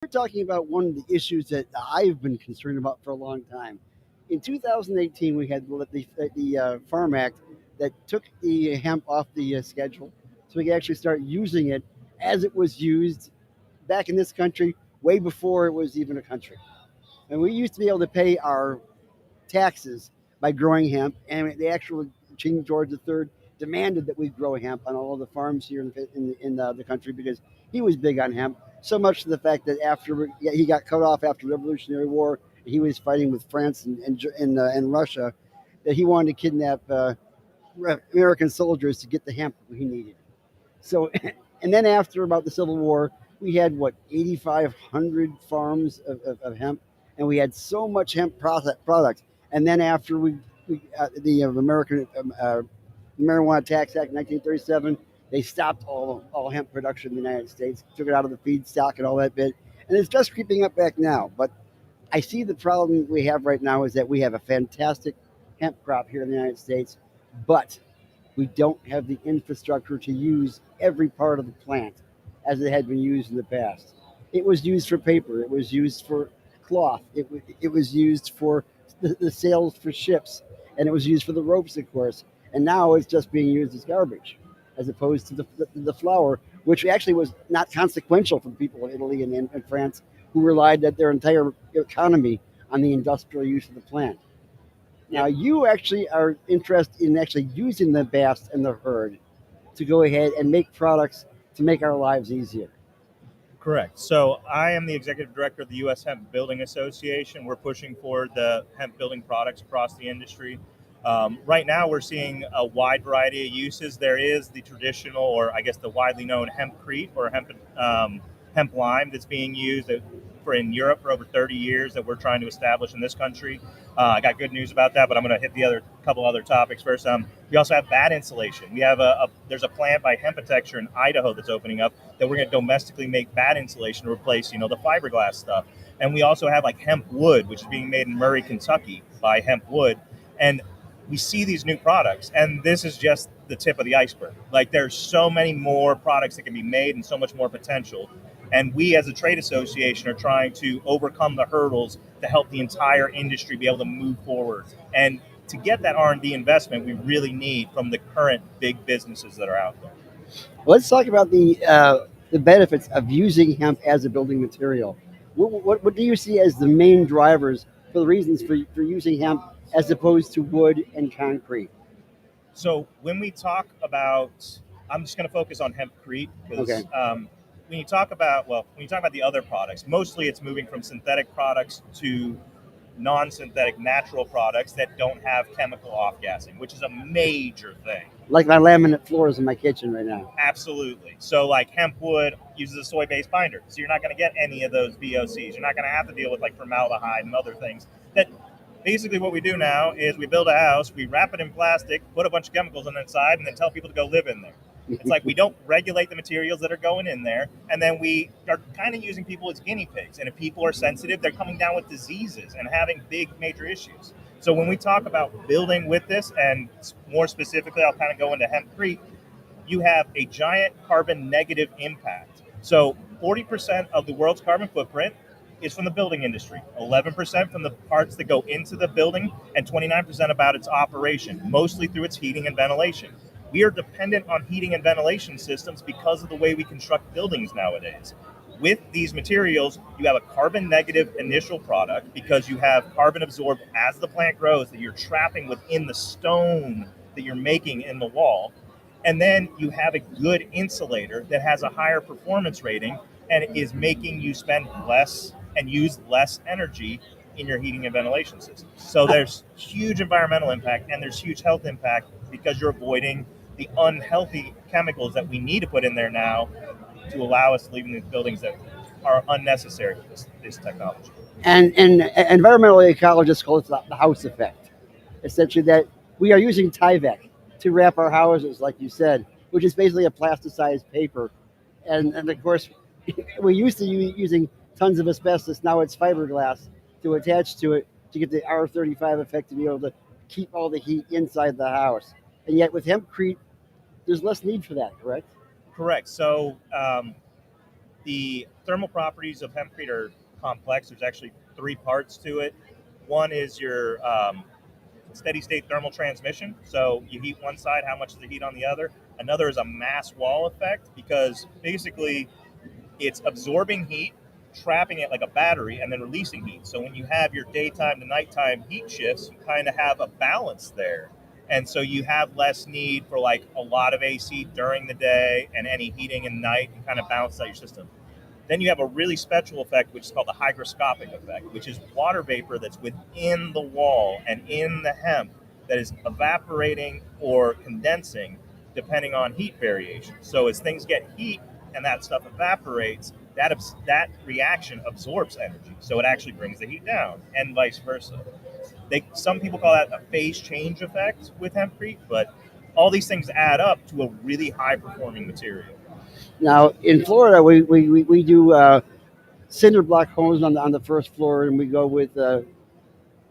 We're talking about one of the issues that I've been concerned about for a long time. In 2018, we had the Farm Act that took the hemp off the schedule, so we could actually start using it as it was used back in this country, way before it was even a country. And we used to be able to pay our taxes by growing hemp, and the actual King George III demanded that we grow hemp on all of the farms here in the country because he was big on hemp. So much to the fact that after he got cut off after the Revolutionary War, he was fighting with France and Russia, that he wanted to kidnap American soldiers to get the hemp he needed. So, and then after about the Civil War, we had what 8,500 farms of hemp, and we had so much hemp product. And then after the American Marijuana Tax Act, 1937, they stopped all hemp production in the United States, took it out of the feedstock and all that bit, and it's just creeping up back now. But I see the problem we have right now is that we have a fantastic hemp crop here in the United States, but we don't have the infrastructure to use every part of the plant as it had been used in the past. It was used for paper, it was used for cloth, it was used for the sails for ships, and it was used for the ropes, of course. And now it's just being used as garbage, as opposed to the flour, which actually was not consequential for the people of Italy and France, who relied that their entire economy on the industrial use of the plant. Now, Yep. you actually are interested in actually using the bast and the herd to go ahead and make products to make our lives easier. Correct. So I am the executive director of the U.S. Hemp Building Association. We're pushing for the hemp building products across the industry. Right now, we're seeing a wide variety of uses. There is the traditional, or I guess the widely known hempcrete or hemp lime that's being used for in Europe for over 30 years that we're trying to establish in this country. I got good news about that, but I'm going to hit the other couple other topics first. We also have bat insulation. We have there's a plant by Hempatecture in Idaho that's opening up that we're going to domestically make bat insulation to replace, the fiberglass stuff. And we also have like hemp wood, which is being made in Murray, Kentucky by Hemp Wood. And we see these new products, and this is just the tip of the iceberg. Like there's so many more products that can be made and so much more potential. And we as a trade association are trying to overcome the hurdles to help the entire industry be able to move forward. And to get that R&D investment, we really need from the current big businesses that are out there. Let's talk about the benefits of using hemp as a building material. What do you see as the main drivers for the reasons for using hemp as opposed to wood and concrete? So when we talk about, I'm just going to focus on hempcrete Okay. because when you talk about the other products, mostly it's moving from synthetic products to non-synthetic natural products that don't have chemical off-gassing, which is a major thing. Like my laminate floors in my kitchen right now. Absolutely. So like hemp wood uses a soy-based binder, so you're not going to get any of those VOCs. You're not going to have to deal with like formaldehyde and other things that basically what we do now is we build a house, we wrap it in plastic, put a bunch of chemicals on the inside, and then tell people to go live in there. It's like we don't regulate the materials that are going in there, and then we are kind of using people as guinea pigs. And if people are sensitive, they're coming down with diseases and having big major issues. So when we talk about building with this, and more specifically, I'll kind of go into hempcrete, you have a giant carbon negative impact. So 40% of the world's carbon footprint is from the building industry, 11% from the parts that go into the building, and 29% about its operation, mostly through its heating and ventilation. We are dependent on heating and ventilation systems because of the way we construct buildings nowadays. With these materials, you have a carbon negative initial product because you have carbon absorbed as the plant grows that you're trapping within the stone that you're making in the wall. And then you have a good insulator that has a higher performance rating and is making you spend less and use less energy in your heating and ventilation system. So there's huge environmental impact and there's huge health impact because you're avoiding the unhealthy chemicals that we need to put in there now to allow us to live in these buildings that are unnecessary with this technology. And environmental ecologists call it the house effect. Essentially, that we are using Tyvek to wrap our houses, like you said, which is basically a plasticized paper. And of course, we used to using tons of asbestos. Now it's fiberglass to attach to it to get the R35 effect to be able to keep all the heat inside the house. And yet with hempcrete, there's less need for that, correct? Correct. So the thermal properties of hempcrete are complex. There's actually three parts to it. One is your steady state thermal transmission. So you heat one side, how much is the heat on the other? Another is a mass wall effect, because basically it's absorbing heat, trapping it like a battery, and then releasing heat. So when you have your daytime to nighttime heat shifts, you kind of have a balance there. And so you have less need for like a lot of AC during the day and any heating at night, and kind of balance out your system. Then you have a really special effect, which is called the hygroscopic effect, which is water vapor that's within the wall and in the hemp that is evaporating or condensing depending on heat variation. So as things get heat and that stuff evaporates, that reaction absorbs energy. So it actually brings the heat down, and vice versa. Some people call that a phase change effect with hempcrete, but all these things add up to a really high performing material. Now in Florida, we do cinder block homes on the first floor, and we go with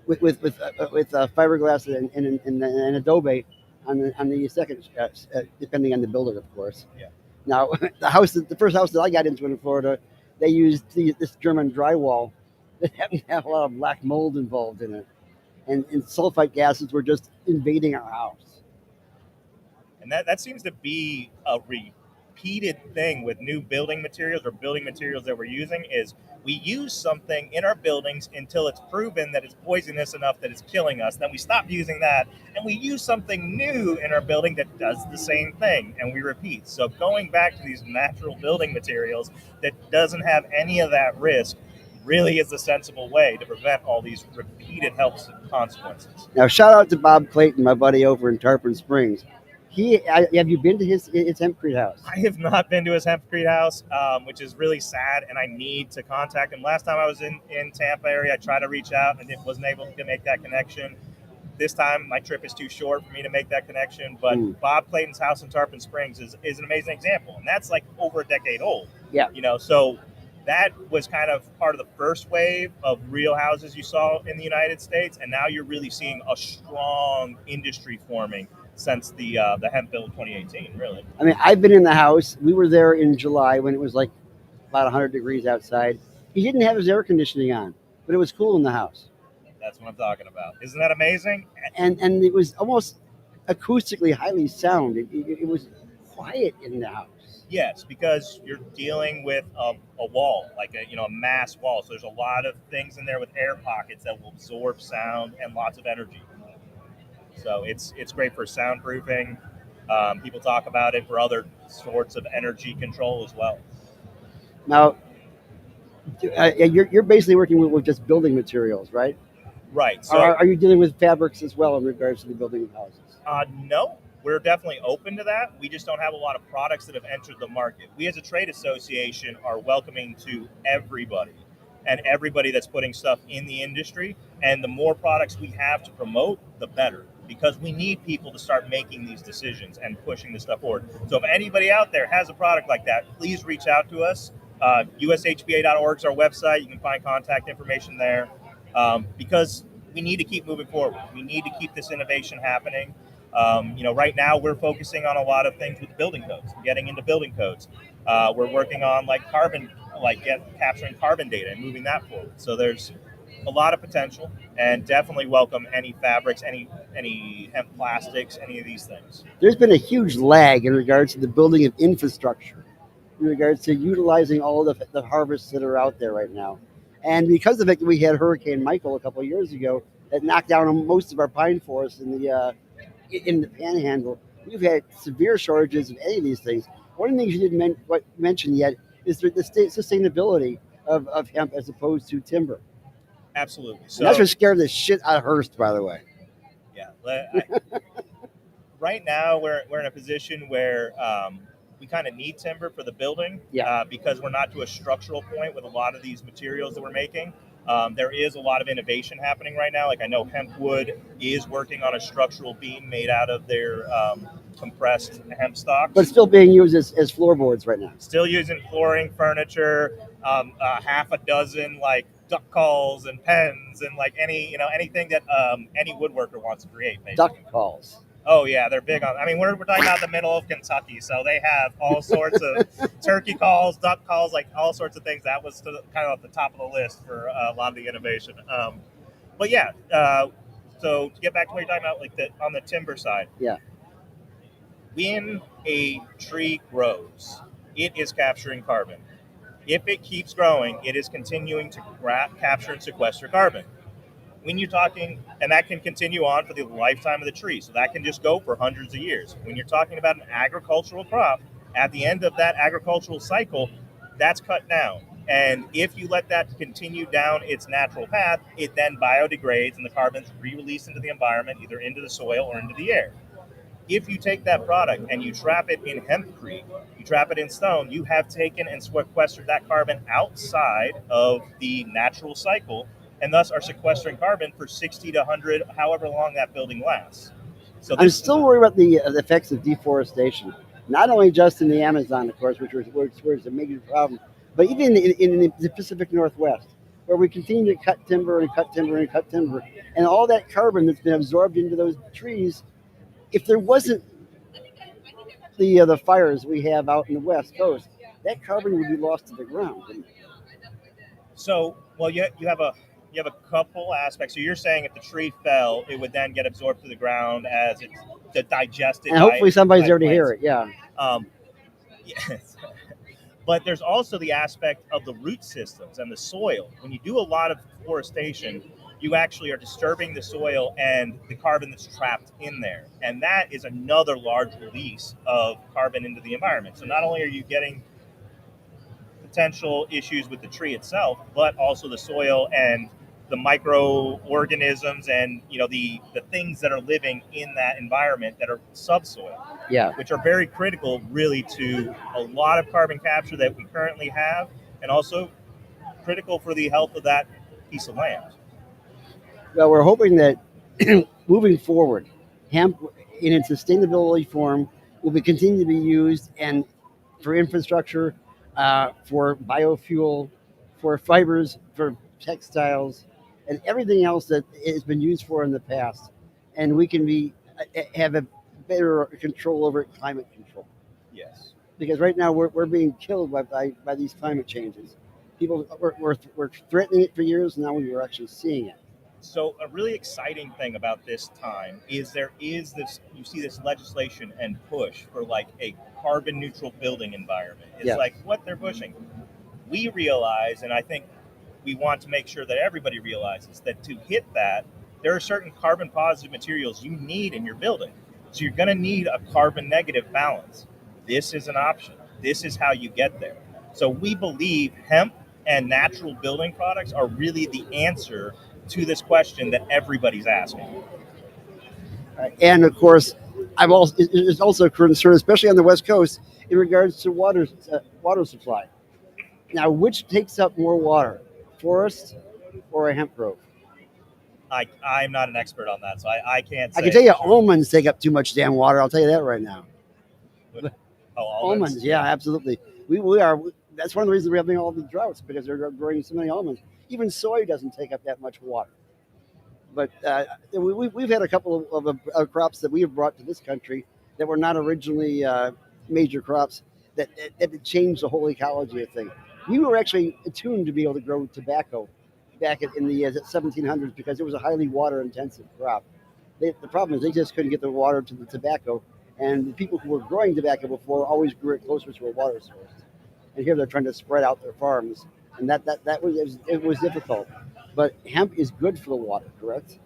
fiberglass and adobe on the second, depending on the builder, of course. Yeah. Now, the first house that I got into in Florida, they used this German drywall that happened to have a lot of black mold involved in it, and sulfite gases were just invading our house. And that seems to be a repeated thing with new building materials or building materials that we're using, is we use something in our buildings until it's proven that it's poisonous enough that it's killing us. Then we stop using that, and we use something new in our building that does the same thing, and we repeat. So going back to these natural building materials that doesn't have any of that risk really is a sensible way to prevent all these repeated health consequences. Now, shout out to Bob Clayton, my buddy over in Tarpon Springs. Have you been to his hempcrete house? I have not been to his hempcrete house, which is really sad, and I need to contact him. Last time I was in Tampa area, I tried to reach out and wasn't able to make that connection. This time, my trip is too short for me to make that connection. But Bob Clayton's house in Tarpon Springs is an amazing example, and that's like over a decade old. Yeah. So that was kind of part of the first wave of real houses you saw in the United States, and now you're really seeing a strong industry forming since the hemp bill of 2018. Really, I mean, I've been in the house. We were there in July when it was like about 100 degrees outside. He didn't have his air conditioning on, but it was cool in the house. That's what I'm talking about. Isn't that amazing? And it was almost acoustically highly sound. It was quiet in the house. Yes, because you're dealing with a wall, like a mass wall. So there's a lot of things in there with air pockets that will absorb sound and lots of energy. So it's great for soundproofing. People talk about it for other sorts of energy control as well. Now, you're basically working with just building materials, right? Right. So are you dealing with fabrics as well in regards to the building of houses? No, we're definitely open to that. We just don't have a lot of products that have entered the market. We as a trade association are welcoming to everybody and everybody that's putting stuff in the industry. And the more products we have to promote, the better, because we need people to start making these decisions and pushing this stuff forward. So if anybody out there has a product like that, please reach out to us. USHBA.org is our website. You can find contact information there, because we need to keep moving forward. We need to keep this innovation happening. Right now we're focusing on a lot of things with building codes, getting into building codes. We're working on capturing carbon data and moving that forward. So there's a lot of potential, and definitely welcome any fabrics, any hemp plastics, any of these things. There's been a huge lag in regards to the building of infrastructure, in regards to utilizing all the harvests that are out there right now. And because of it, we had Hurricane Michael a couple of years ago that knocked down most of our pine forests in the Panhandle. We've had severe shortages of any of these things. One of the things you didn't mention yet is the sustainability of hemp as opposed to timber. Absolutely. So And that's what scared the shit out of Hearst, by the way. yeah, right now we're in a position where we kind of need timber for the building, because we're not to a structural point with a lot of these materials that we're making. There is a lot of innovation happening right now. Like I know Hempwood is working on a structural beam made out of their compressed hemp stalks. But still being used as floorboards right now. Still using flooring, furniture, half a dozen like duck calls and pens and like anything that any woodworker wants to create. Basically. Duck calls. Oh yeah, they're big on. I mean, we're talking about the middle of Kentucky, so they have all sorts of turkey calls, duck calls, like all sorts of things. That was kind of at the top of the list for a lot of the innovation. But yeah, so to get back to what you're talking about, like on the timber side, Yeah. when a tree grows, it is capturing carbon. If it keeps growing, it is continuing to capture and sequester carbon. When you're talking, and that can continue on for the lifetime of the tree, so that can just go for hundreds of years. When you're talking about an agricultural crop, at the end of that agricultural cycle, that's cut down. And if you let that continue down its natural path, it then biodegrades and the carbon's re-released into the environment, either into the soil or into the air. If you take that product and you trap it in hempcrete, you trap it in stone, you have taken and sequestered that carbon outside of the natural cycle and thus are sequestering carbon for 60 to 100, however long that building lasts. So I'm still worried about the effects of deforestation, not only just in the Amazon, of course, where it's a major problem, but even in the Pacific Northwest, where we continue to cut timber and cut timber and cut timber, and all that carbon that's been absorbed into those trees. If there wasn't the fires we have out in the West Coast, that carbon would be lost to the ground. So, well, you have a couple aspects. So you're saying if the tree fell, it would then get absorbed to the ground as it's digested. And hopefully somebody's there to plants. hear it. Yeah. Yes. But there's also the aspect of the root systems and the soil. When you do a lot of forestation, you actually are disturbing the soil and the carbon that's trapped in there. And that is another large release of carbon into the environment. So not only are you getting potential issues with the tree itself, but also the soil and the microorganisms and the things that are living in that environment that are subsoil, Yeah. which are very critical really to a lot of carbon capture that we currently have, and also critical for the health of that piece of land. Well, we're hoping that moving forward, hemp in its sustainability form will be continue to be used and for infrastructure, for biofuel, for fibers, for textiles, and everything else that has been used for in the past. And we can have a better control over climate control. Yes. Because right now we're being killed by these climate changes. People were threatening it for years, and now we are actually seeing it. So a really exciting thing about this time is there is this, you see this legislation and push for like a carbon neutral building environment. It's Yeah. like what they're pushing. We realize, and I think we want to make sure that everybody realizes that to hit that, there are certain carbon positive materials you need in your building. So you're going to need a carbon negative balance. This is an option. This is how you get there. So we believe hemp and natural building products are really the answer to this question that everybody's asking. And of course, it's also a concern, especially on the West Coast, in regards to water supply. Now, which takes up more water, forest or a hemp grove? I'm not an expert on that, so I can't say. I can tell you, for sure. almonds take up too much damn water. I'll tell you that right now. Oh, Almonds, yeah, absolutely. We are. That's one of the reasons we're having all these droughts, because they're growing so many almonds. Even soy doesn't take up that much water. But we've had a couple of crops that we have brought to this country that were not originally major crops that changed the whole ecology of things. We were actually attuned to be able to grow tobacco back in the 1700s because it was a highly water intensive crop. The problem is they just couldn't get the water to the tobacco, and the people who were growing tobacco before always grew it closer to a water source. And here they're trying to spread out their farms, and that was difficult. But hemp is good for the water, correct?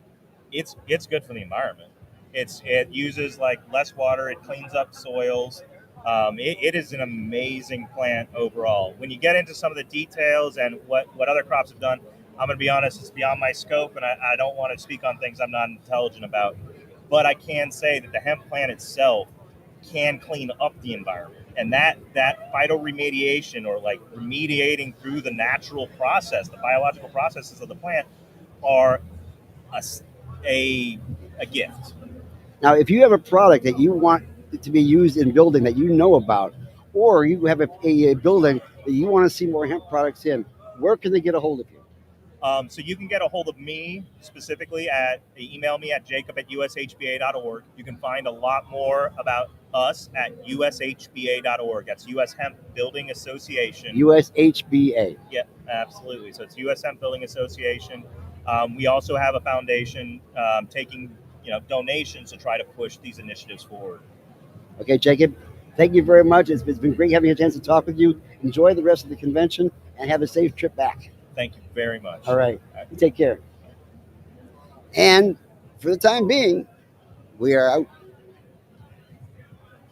It's good for the environment. It uses like less water. It cleans up soils. It is an amazing plant overall. When you get into some of the details and what other crops have done, I'm going to be honest, it's beyond my scope, and I don't want to speak on things I'm not intelligent about. But I can say that the hemp plant itself can clean up the environment, and that phytoremediation, or like remediating through the natural process, the biological processes of the plant, are a, a gift. Now, if you have a product that you want to be used in building that you know about, or you have a building that you want to see more hemp products in, where can they get a hold of you? So you can get a hold of me specifically email me at jacob@ushba.org. You can find a lot more about us at ushba.org. That's U.S. Hemp Building Association. USHBA. Yeah, absolutely. So it's U.S. Hemp Building Association. We also have a foundation taking donations to try to push these initiatives forward. Okay, Jacob, thank you very much. It's been great having a chance to talk with you. Enjoy the rest of the convention and have a safe trip back. Thank you very much. All right. You take care. And for the time being, we are out.